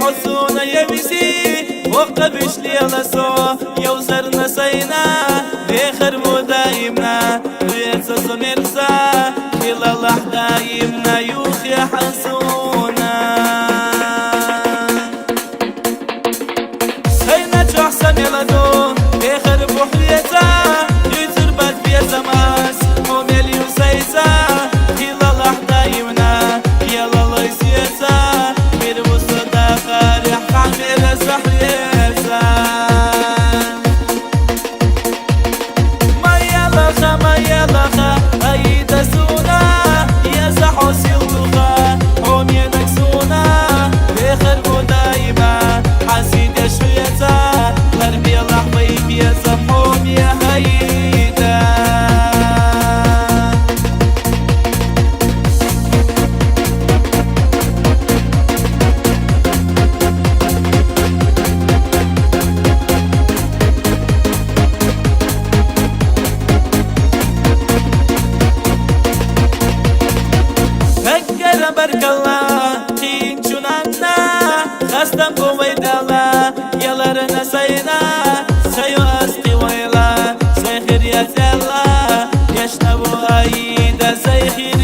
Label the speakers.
Speaker 1: حصونا يمسي وقبش ليلا سو يوزرنا سينا بخر مدايمنا ريتسا سميرسا كلا لحدايمنا يوخي حسونا سينا تحسن يلا دو بخر بحريتا يتربت في زماس وميلي وسيسا كلا لحدايمنا يلا ليسيتا بارك الله تين جنانا خستم بويدالا يلارنا سينا سيو أسقي ويلا سيخير يا زلا يشنبو أيدا سيخير